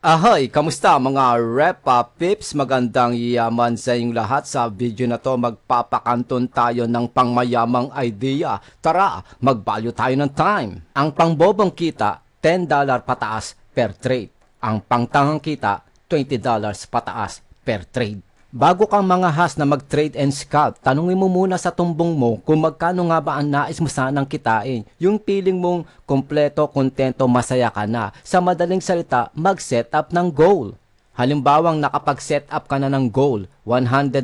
Ahoy! Kamusta mga Repa Pips? Magandang yaman sa inyong lahat. Sa video na to, magpapakanton tayo ng pangmayamang idea. Tara, mag-value tayo ng time. Ang pangbobong kita, $10 pataas per trade. Ang pangtangang kita, $20 pataas per trade. Bago kang mga has na mag-trade and scalp, tanungin mo muna sa tumbong mo kung magkano nga ba ang nais mo sanang kitain. Yung feeling mong kompleto, kontento, masaya ka na. Sa madaling salita, mag-set up ng goal. Halimbawang nakapag-set up ka na ng goal, $100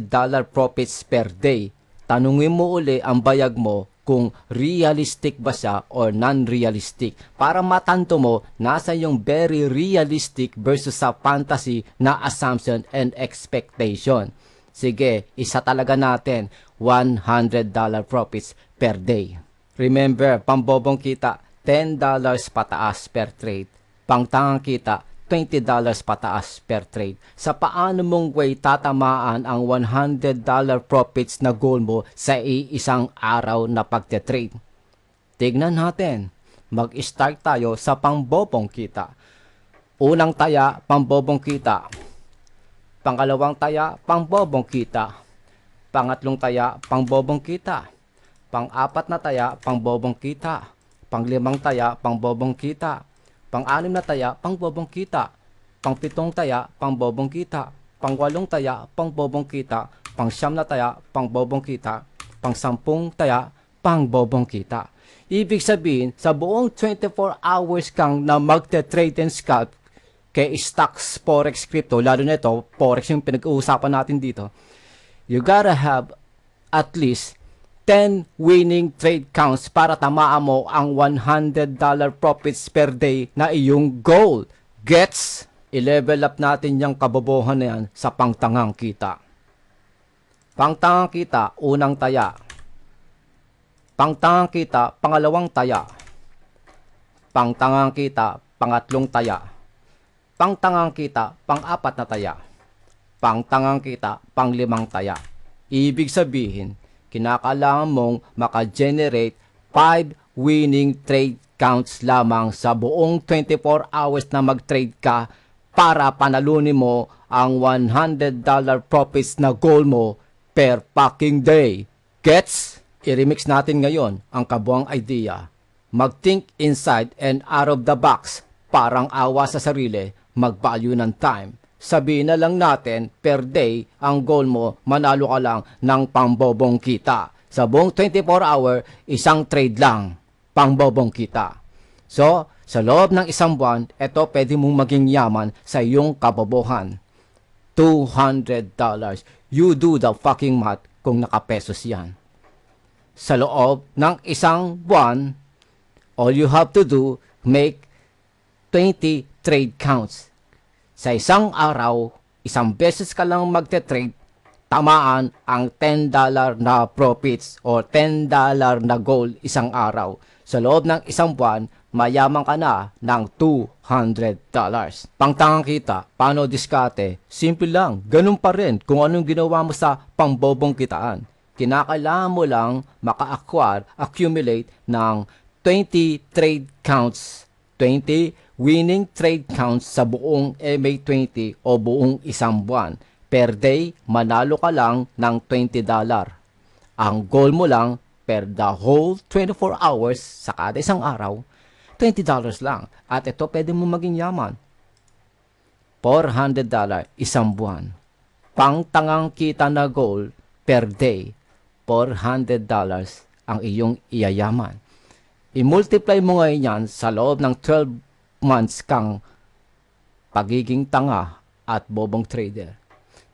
profits per day. Tanungin mo uli ang bayag mo kung realistic ba siya or non-realistic para matanto mo nasa yung very realistic versus sa fantasy na assumption and expectation. Sige, isa talaga natin, $100 profits per day. Remember, pambobong kita, $10 pataas per trade. Pangtangang kita, $20 pataas per trade. Sa paano mong way tatamaan ang $100 profits na goal mo sa iisang araw na pagte-trade? Tignan natin. Mag-start tayo sa pangbobong kita. Unang taya, pangbobong kita. Pangalawang taya, pangbobong kita. Pangatlong taya, pangbobong kita. Pang-apat na taya, pangbobong kita. Panglimang taya, pangbobong kita. Pang-anim na taya, pangbobong kita. Pang-pitong taya, pangbobong kita. Pang-walong taya, pangbobong kita. Pang-siyam na taya, pangbobong kita. Pang-sampung taya, pangbobong kita. Ibig sabihin, sa buong 24 hours kang na magte-trade and scalp kay stocks, forex, crypto, lalo na ito, forex yung pinag-uusapan natin dito, you gotta have at least 10 winning trade counts para tamaan mo ang $100 profits per day na iyong goal. Gets? I-level up natin yung kabobohan na yan sa pangtangang kita. Pangtangang kita, unang taya. Pangtangang kita, pangalawang taya. Pangtangang kita, pangatlong taya. Pangtangang kita, pang-apat na taya. Pangtangang kita, panglimang taya. Ibig sabihin, kinakailangan mong maka-generate 5 winning trade counts lamang sa buong 24 hours na mag-trade ka para panalunin mo ang $100 profits na goal mo per fucking day. Gets? I-remix natin ngayon ang kabuang idea. Mag-think inside and out of the box. Parang awa sa sarili, mag-value ng time. Sabihin na lang natin, per day, ang goal mo, manalo ka lang ng pangbobong kita. Sa buong 24 hour, isang trade lang, pangbobong kita. So, sa loob ng isang buwan, ito pwede mong maging yaman sa iyong kabobohan. $200. You do the fucking math kung nakapesos yan. Sa loob ng isang buwan, all you have to do, make 20 trade counts. Sa isang araw, isang beses ka lang magte-trade, tamaan ang $10 na profits o $10 na goal isang araw. Sa loob ng isang buwan, mayaman ka na ng $200. Pangtangang kita, paano diskarte? Simple lang, ganun pa rin kung anong ginawa mo sa pangbobong kitaan. Kinakailangan mo lang accumulate ng 20 trade counts, 20 winning trade counts sa buong MA20 o buong isang buwan. Per day, manalo ka lang ng $20. Ang goal mo lang per the whole 24 hours sa kada isang araw, $20 lang. At ito pwede mo maging yaman. $400 isang buwan. Pangtangang kita na goal per day, $400 ang iyong iyayaman. I-multiply mo ngayon yan sa loob ng 12 months kang pagiging tanga at bobong trader.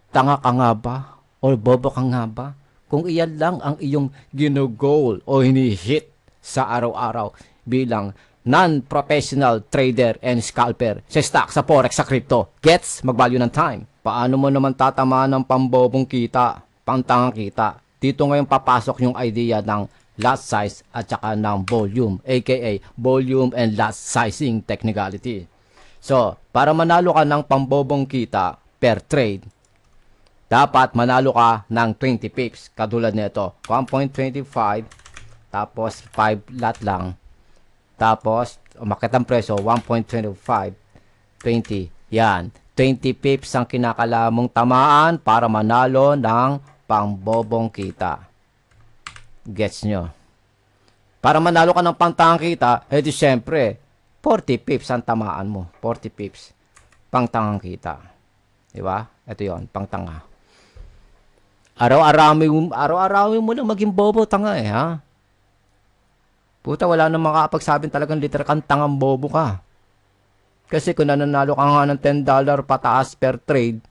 Tanga ka nga ba? O bobo ka nga ba? Kung iyan lang ang iyong ginugol o hinihit sa araw-araw bilang non-professional trader and scalper sa stock, sa forex, sa crypto. Gets? Mag-value ng time. Paano mo naman tatamaan ng pambobong kita, pangtanga kita? Dito ngayon papasok yung idea ng lot size at saka ng volume, aka volume and lot sizing technicality. So, para manalo ka ng pambobong kita per trade, dapat manalo ka ng 20 pips. Katulad nito, 1.25, tapos 5 lot lang. Tapos, umakit ang presyo, 1.25, 20. Yan, 20 pips ang kinakailangan mong tamaan para manalo ng pangbobong kita. Gets nyo? Para manalo ka ng pangtangang kita, edi syempre, 40 pips ang tamaan mo. 40 pips. Pangtangang kita. Diba? Ito yon, pangtanga. Araw-arawin mo lang maging bobo tanga eh, ha? Puta, wala nang makapagsabing talagang literal kang tangang bobo ka. Kasi kung nananalo ka nga ng $10 pataas per trade,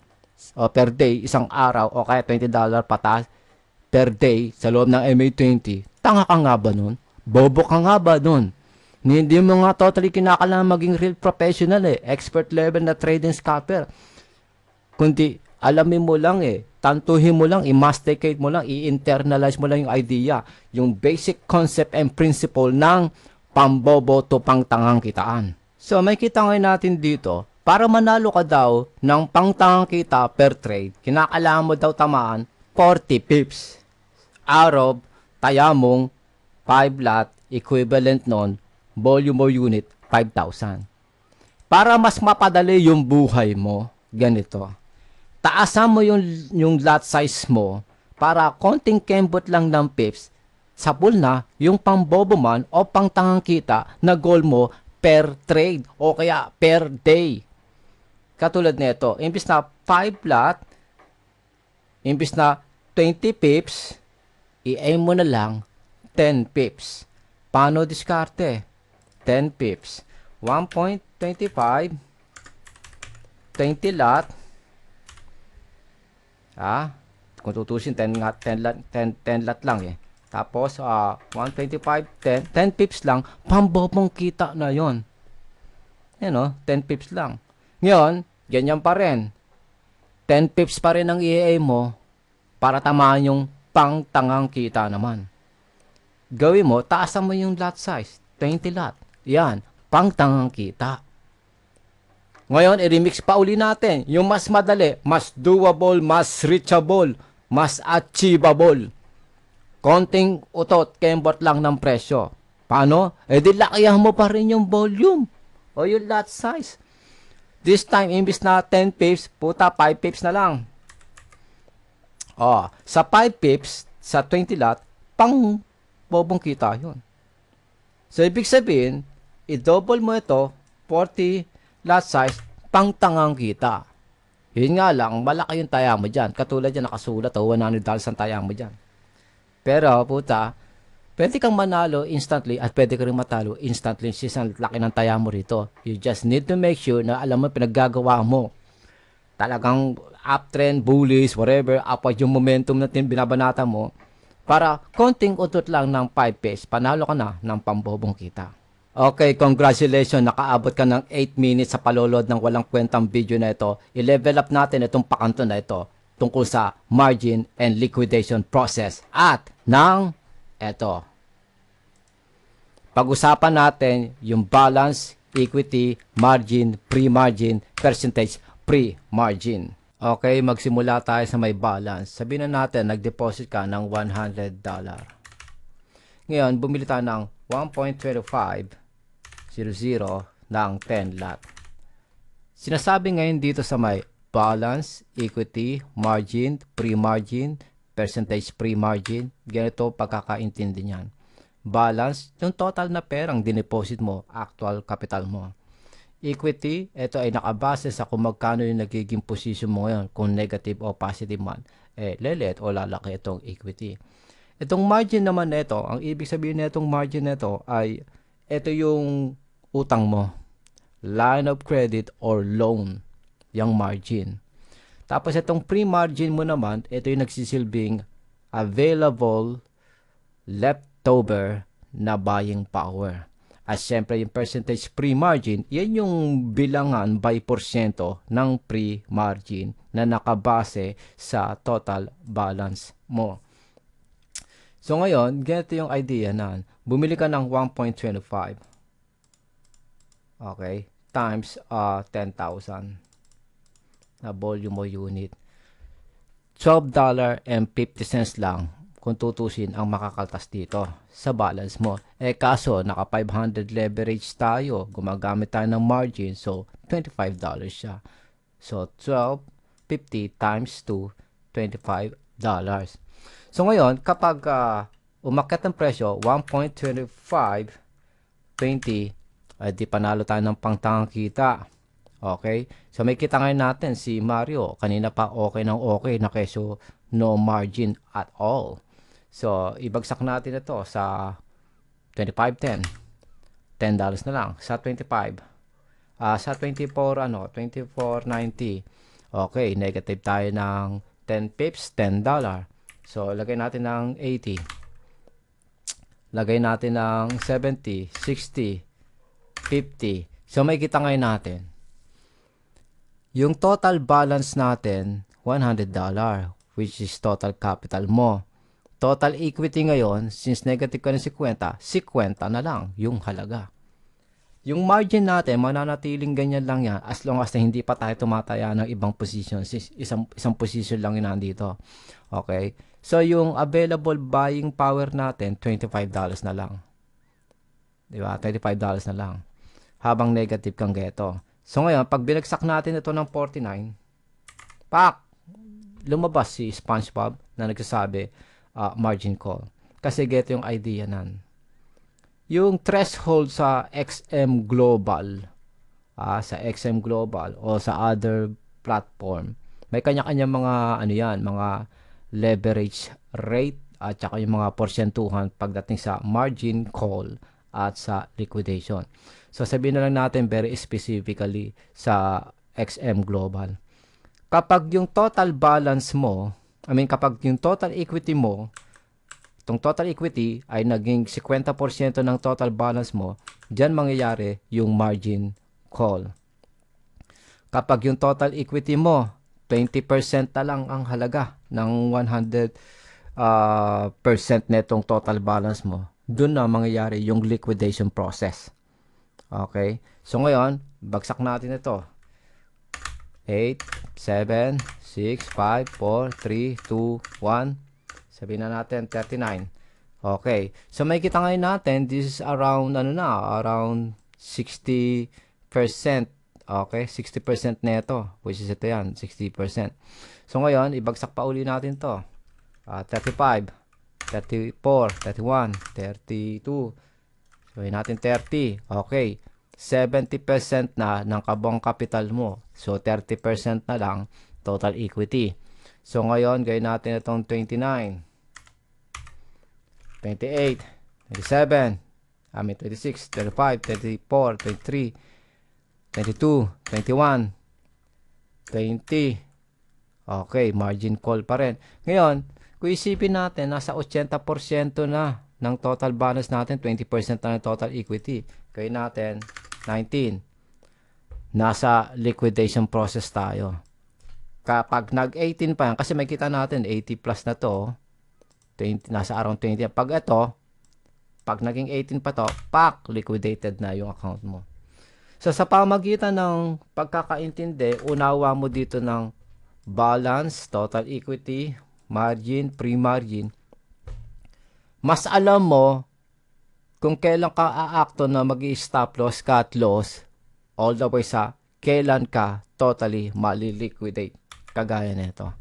o per day, isang araw, o kaya $20 pataas per day sa loob ng MA20, tanga ka nga ba nun? Bobo ka nga ba nun? Hindi mo nga totally kinakailangan maging real professional eh. Expert level na trading scalper. Kundi, alamin mo lang eh. Tantuhin mo lang, i-masticate mo lang, i-internalize mo lang yung idea. Yung basic concept and principle ng pambobo to pangtangang kitaan. So, may kita ngayon natin dito, para manalo ka daw ng pangtangang kita per trade, kinakailangan mo daw tamaan 40 pips. Out of, taya mong 5 lot, equivalent nun, volume or unit, 5,000. Para mas mapadali yung buhay mo, ganito. Taasan mo yung lot size mo para konting kembot lang ng pips, sapul na yung pambobo man o pangtangang kita na goal mo per trade o kaya per day. Katulad nito, imbis na 5 lot, imbis na 20 pips, i-aim mo na lang 10 pips. Paano diskarte? 10 pips. 1.25, 20 lot. Kung tutusin, 10 lot lang eh. Tapos, 125, 10 pips lang, pambobong kita na yon. Yan o, 10 pips lang. Ngayon, ganyan pa rin. 10 pips pa rin ang i-aim mo para tamaan yung pangtangang kita naman. Gawin mo, taasan mo yung lot size, 20 lot. Yan, pangtangang kita. Ngayon, i-remix pa uli natin. Yung mas madali, mas doable, mas reachable, mas achievable. Konting utot, kembot lang ng presyo. Paano? E di lakihan mo pa rin yung volume o yung lot size. This time, imbis na 10 pips, puta, 5 pips na lang. Sa 5 pips, sa 20 lot, pang bobong kita yun. So, ibig sabihin, i-double mo ito, 40 lot size, pangtangang kita. Yun nga lang, malaki yung taya mo dyan. Katulad yan, nakasulat, $100 ang taya mo dyan. Pero, puta, pwede kang manalo instantly at pwede ka rin matalo instantly since ang laki ng taya mo rito. You just need to make sure na alam mo pinaggagawa mo. Talagang uptrend, bullish, whatever, upward yung momentum natin binabanata mo para konting utot lang ng 5 pesos, panalo ka na ng pambobong kita. Okay, congratulations. Nakaabot ka ng 8 minutes sa palolod ng walang kwentang video na ito. I-level up natin itong pakanto na ito tungkol sa margin and liquidation process. At ng ito. Pag-usapan natin yung balance, equity, margin, pre-margin, percentage, pre-margin. Okay, magsimula tayo sa may balance. Sabihin na natin, nag-deposit ka ng $100. Ngayon, bumili tayo ng 1.2500 ng 10 lot. Sinasabi ngayon dito sa may balance, equity, margin, pre-margin, percentage pre-margin, ganito pagkakaintindi niyan. Balance, yung total na perang dineposit mo, actual capital mo. Equity, ito ay nakabase sa kung magkano yung nagiging position mo ngayon, kung negative o positive man. Lelet o lalaki itong equity. Itong margin naman nito, ang ibig sabihin nitong margin nito ay ito yung utang mo, line of credit or loan, yung margin. Tapos itong pre-margin mo naman, ito yung nagsisilbing available leftover na buying power. At syempre yung percentage pre-margin, yan yung bilangan by porsyento ng pre-margin na nakabase sa total balance mo. So ngayon, ganito yung idea na bumili ka ng 1.25. Okay, times 10,000 na volume o unit. $12.50 lang kung tutusin ang makakaltas dito sa balance mo. Kaso, naka 500 leverage tayo. Gumagamit tayo ng margin. So, $25 siya. So, 12.50 times 2, $25. So, ngayon, kapag umakyat ang presyo, 1.2520, di panalo tayo ng pangtangang kita. Okay? So, may kita ngayon natin si Mario. Kanina pa okay ng okay na keso no margin at all. So, ibagsak natin ito sa 25.10. $10 na lang. Sa 25. Sa 24, 24.90. Okay, negative tayo ng 10 pips, $10. So, lagay natin ng 80. Lagay natin ng 70, 60, 50. So, may kita ngayon natin. Yung total balance natin, $100, which is total capital mo. Total equity ngayon, since negative ka ng 50, 50 na lang yung halaga. Yung margin natin, mananatiling ganyan lang yan as long as na hindi pa tayo tumataya ng ibang position. Isang position lang yun nandito. Okay? So, yung available buying power natin, $25 na lang. Diba? $25 na lang. Habang negative kang geto. So, ngayon, pag binagsak natin ito ng 49, lumabas si SpongeBob na nagsasabi, margin call. Kasi geto yung idea nan. Yung threshold sa XM Global, sa XM Global o sa other platform, may kanya-kanya mga leverage rate at saka yung mga porsentuhan pagdating sa margin call at sa liquidation. So sabihin na lang natin very specifically sa XM Global. Kapag yung total balance mo, kapag yung total equity mo, itong total equity ay naging 50% ng total balance mo, dyan mangyayari yung margin call. Kapag yung total equity mo, 20% na lang ang halaga ng 100% netong total balance mo, dun na mangyayari yung liquidation process. Okay? So ngayon, bagsak natin ito. 8, 7, 6, 5, 4, 3, 2, 1. Sabihin na natin 39. Okay. So may kita ngayon natin, this is around around 60%. Okay, 60% neto, which is ito yan, 60%. So ngayon, ibagsak pa uli natin to. 35, 34, 31, 32. Sabihin natin 30. Okay. 70% na ng kabuang capital mo. So 30% na lang total equity. So, ngayon, gawin natin itong 29, 28, 27, 26, 35, 34, 23, 22, 21, 20. Okay, margin call pa rin. Ngayon, kung isipin natin, nasa 80% na ng total balance natin, 20% na ng total equity. Gawin natin 19. Nasa liquidation process tayo. Kapag nag-18 pa yan, kasi may kita natin 80 plus na to, 20, nasa around 20. Pag ito, pag naging 18 pa to, liquidated na yung account mo. So, sa pamagitan ng pagkakaintindi, unawa mo dito ng balance, total equity, margin, pre-margin. Mas alam mo kung kailan ka aakto na mag-i-stop loss, cut loss, all the way sa kailan ka totally mali-liquidate. Kagaya nito.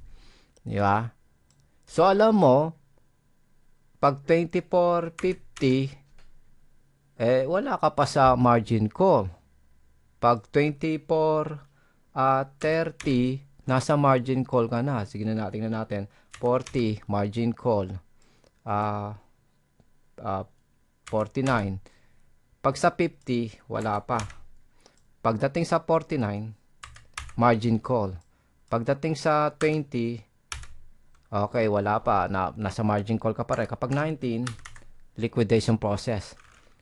Di ba? So, alam mo, pag 24.50, wala ka pa sa margin call. Pag 24.30, nasa margin call ka na. Sige na natin 40, margin call. 49. Pag sa 50, wala pa. Pagdating sa 49, margin call. Pagdating sa 20, okay, wala pa. Nasa margin call ka pa rin. Kapag 19, liquidation process.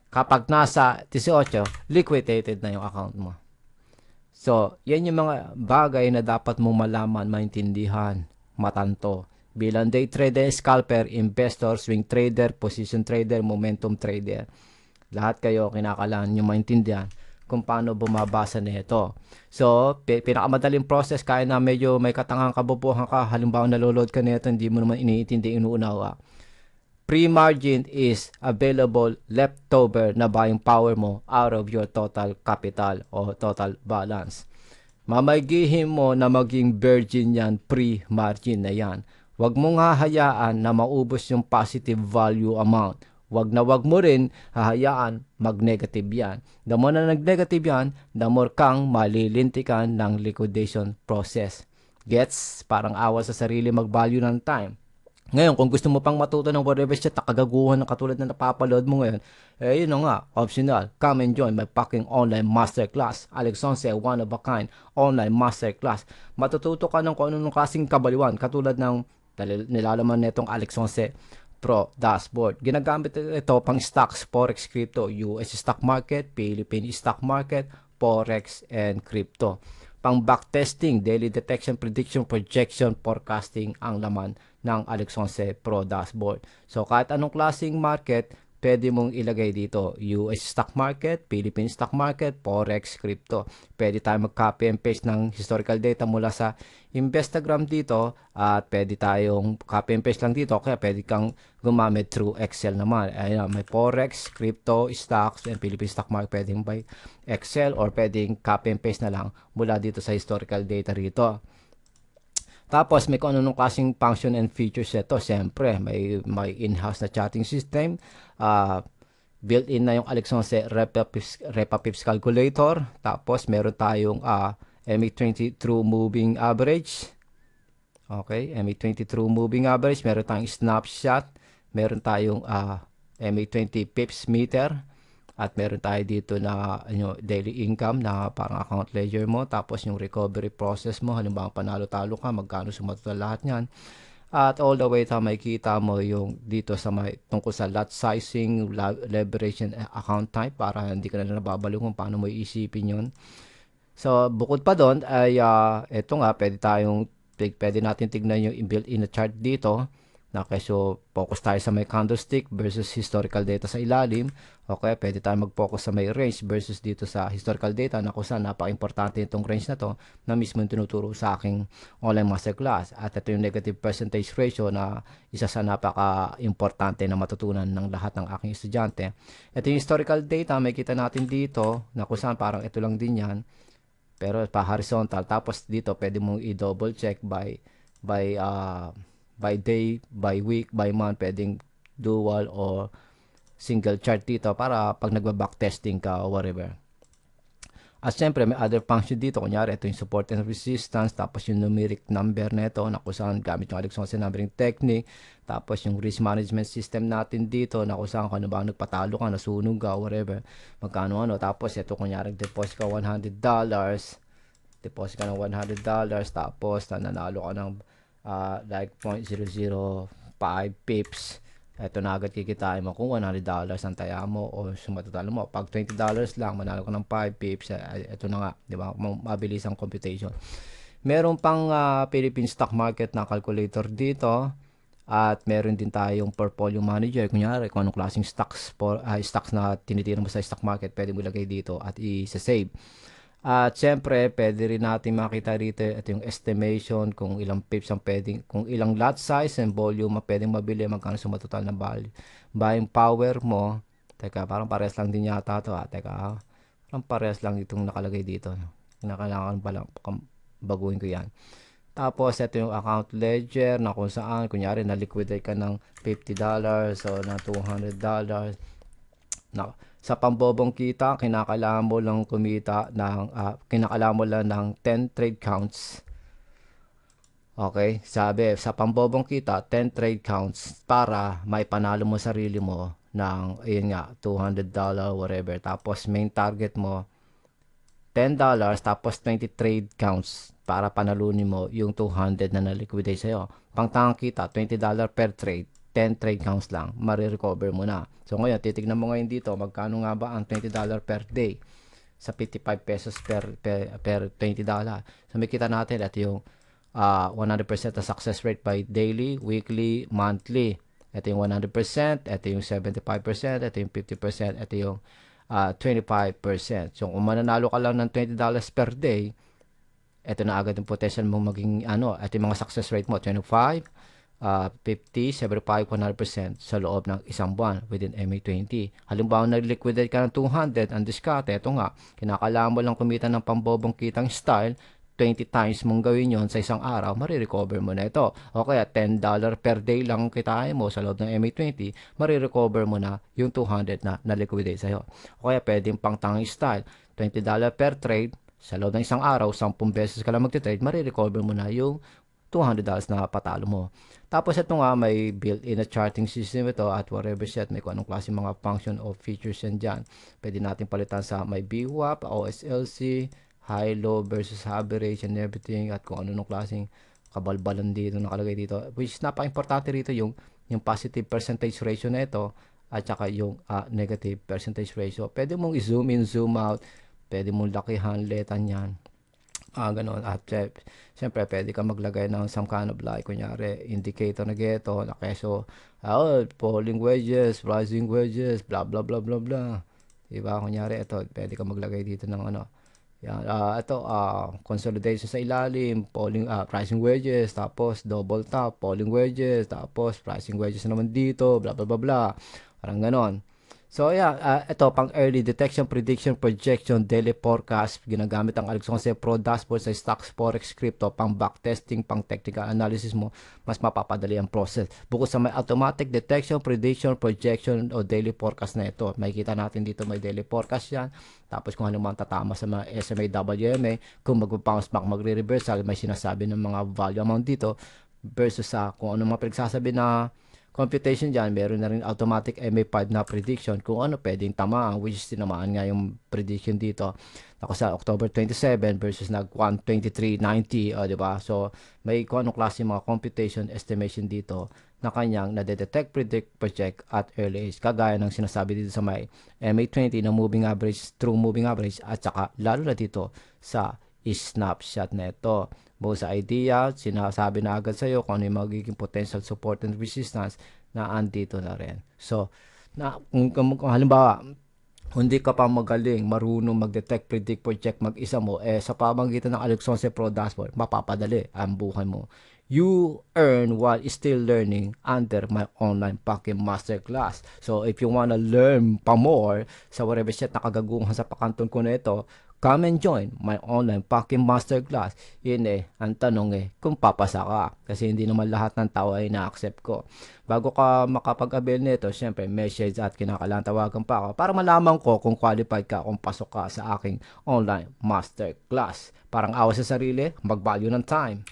Kapag nasa 18, liquidated na yung account mo. So, yan yung mga bagay na dapat mo malaman, maintindihan, matanto. Bilang day trader, scalper, investor, swing trader, position trader, momentum trader. Lahat kayo kinakailangan nyo maintindihan kung paano bumabasa nito. So, pinakamadaling process, kaya na medyo may katangang kabubuhan ka, halimbawa naloload ka nito, hindi mo naman iniintindi, inuunawa. Pre-margin is available leftover na buying power mo out of your total capital o total balance. Mamagihin mo na maging virgin yan, pre-margin na yan. Huwag mong hahayaan na maubos yung positive value amount. Wag mo rin hahayaan mag-negative yan. The more na nag-negative yan, the more kang malilintikan ng liquidation process. Gets? Parang awa sa sarili mag-value ng time. Ngayon, kung gusto mo pang matuto ng whatever shit na kagaguhan na katulad na napapaload mo ngayon, yun na nga, optional. Come and join my fucking online masterclass. Alex Sonce, one of a kind, online masterclass. Matututo ka ng kung anong klaseng kabaliwan, katulad ng nilalaman netong Alex Sonce Pro dashboard. Ginagamit ito pang stocks, forex, crypto, US stock market, Philippine stock market, forex, and crypto. Pang backtesting, daily detection, prediction, projection, forecasting ang laman ng Alex Sonce Pro dashboard. So kahit anong klaseng market, pwede mong ilagay dito. US stock market, Philippine stock market, forex, crypto. Pwede tayo mag-copy and paste ng historical data mula sa Investagram dito at pwede tayong copy and paste lang dito. Kaya pwede kang gumamit through Excel naman. Ayan, may forex, crypto, stocks, and Philippine stock market. Pwedeng by Excel or pwedeng copy and paste na lang mula dito sa historical data rito. Tapos may kung anong klaseng function and features ito. Siyempre, may in-house na chatting system. Built-in na yung Alex Sonce Repapips calculator. Tapos meron tayong MA20 true moving average. Okay, MA20 true moving average. Meron tayong snapshot. Meron tayong MA20 pips meter. At meron tayo dito na daily income na parang account ledger mo. Tapos yung recovery process mo. Halimbawa panalo-talo ka, magkano sumatotal lahat yan. At all the way ta makikita mo yung dito sa tungkol sa lot sizing, leverage and account type para hindi ka na nababaliw kung paano mo iisipin yun. So, bukod pa doon ay ito nga, pwede natin tignan yung built-in na chart dito. So, focus tayo sa may candlestick versus historical data sa ilalim. Okay, pwede tayo mag-focus sa may range versus dito sa historical data na kung saan napaka-importante itong range na to na mismo yung tinuturo sa aking online masterclass. At ito yung negative percentage ratio na isa sa napaka-importante na matutunan ng lahat ng aking estudyante. Ito yung historical data, may kita natin dito na kung saan parang ito lang din yan. Pero pa horizontal. Tapos dito pwede mong i-double check by day, by week, by month, pwedeng dual or single chart dito para pag nagba-backtesting ka or whatever. At syempre, may other function dito. Kunyari, ito yung support and resistance. Tapos yung numeric number nito na kung saan gamit yung Alex Sonce numbering technique. Tapos yung risk management system natin dito na kung saan kung ano ba nagpatalo ka, nasunog ka, whatever. Magkano ano. Tapos ito kunyari, deposit ka $100. Deposit ka ng $100. Tapos nanalo ka ng like 0.005 pips. Ito na agad kikitain mo kung $100 ang taya mo o sumatutalo mo. Pag $20 lang, manalo ka ng 5 pips. Ito na nga, di ba? Mabilis ang computation. Meron pang Philippine stock market na calculator dito. At meron din tayong portfolio manager. Kunyari, kung anong klaseng stocks na tinitira mo sa stock market, pwede mo ilagay dito at i-save. At syempre, pwede rin natin makita rito ito yung estimation kung ilang pips ang pwedeng, kung ilang lot size and volume ang pwedeng mabili, magkano sumatotal na buying power mo. Teka, parang parehas lang din yata ito. Teka, parang parehas lang itong nakalagay dito. Kinakailangan pala baguhin ko yan. Tapos, ito yung account ledger na kung saan, kunyari, na-liquidate ka ng $50 o ng $200. Sa pambobong kita, kinakailangan mo lang kumita ng, kinakailangan mo lang ng 10 trade counts. Okay, sabi, sa pambobong kita, 10 trade counts para may panalo mo sarili mo ng, ayun nga, $200, whatever. Tapos, main target mo, $10, tapos 20 trade counts para panalunin mo yung 200 na na-liquidate sa'yo. Pangtangang kita, $20 per trade. 10 trade counts lang, marirecover mo na. So ngayon, titignan mo ngayon dito, magkano nga ba ang $20 per day? Sa 55 pesos per $20. So may kita natin, ito yung 100% na success rate by daily, weekly, monthly. Ito yung 100%, ito yung 75%, ito yung 50%, ito yung 25%. So kung mananalo ka lang ng $20 per day, ito na agad yung potential mo maging ito yung mga success rate mo, 25, 50, 75, 100% sa loob ng isang buwan within MA20. Halimbawa, nag-liquidate ka ng 200, ang diskarte, ito nga, kinakailangan mo lang kumita ng pambobong kitang style, 20 times mong gawin yon sa isang araw, marirecover mo na ito. O kaya, $10 per day lang kitain mo sa loob ng MA20, marirecover mo na yung 200 na na-liquidate sa'yo. O kaya, pwedeng pang tangang style, $20 per trade, sa loob ng isang araw, 10 beses ka lang magte-trade, marirecover mo na yung $200 na patalo mo. Tapos ito nga, may built-in na charting system ito at whatever set, may kung anong klase mga function o features yan dyan. Pwede natin palitan sa may VWAP, OSLC, high-low versus average and everything, at kung ano nung klaseng kabalbalan dito nakalagay dito. Which is napaka-importante rito yung positive percentage ratio na ito at saka yung negative percentage ratio. Pwede mong i-zoom in, zoom out, pwede mong lakihan, letan yan. Ganon. At siyempre, pwede ka maglagay ng some kind of like, kunyari, indicator na geto, na keso, falling wedges, rising wedges, blah, blah, blah, blah, blah. Diba? Kunyari, ito, pwede ka maglagay dito ng ano. Yan, ito, consolidation sa ilalim, falling, pricing wedges, tapos double top, falling wedges, tapos pricing wedges naman dito, blah, blah, blah, blah. Parang ganon. So yeah, ito pang early detection, prediction, projection, daily forecast, ginagamit ang Alex 11 Pro dashboard sa stocks, forex, crypto, pang backtesting, pang technical analysis mo, mas mapapadali ang process. Bukod sa may automatic detection, prediction, projection o daily forecast na ito, makikita natin dito may daily forecast yan. Tapos kung ano man tatama sa mga SMA, WMA, kung mag-bounce back, magre-reversal, may sinasabi ng mga value amount dito versus sa kung ano mga pinagsasabi na computation dyan, meron na rin automatic MA5 na prediction kung ano pwedeng tamaan, which is tinamaan nga yung prediction dito. Ako sa October 27 versus nag 123.90, diba? So, may kung anong klase mga computation estimation dito na kanyang na-detect, predict, project at early age. Kagaya ng sinasabi dito sa may MA20 na moving average, true moving average, at saka lalo na dito sa snapshot na ito. Buo sa idea, sinasabi na agad sa'yo kung ano yung magiging potential support and resistance na andito na rin. So, kung halimbawa, hindi ka pa magaling, marunong mag-detect, predict, project mag-isa mo, sa pamamagitan ng Alex 11 Pro Dashboard, mapapadali ang buhay mo. You earn while still learning under my online Packing Masterclass. So, if you wanna learn pa more sa whatever set na kagaguhan sa pakanton ko na ito, come and join my online Packing Masterclass. Yun ang tanong kung papasa ka. Kasi hindi naman lahat ng tao ay na-accept ko. Bago ka makapag-avail nito, syempre, message at kinakailangan tawagan pa ako para malaman ko kung qualified ka, kung pasok ka sa aking online Masterclass. Parang awa sa sarili, mag-value ng time.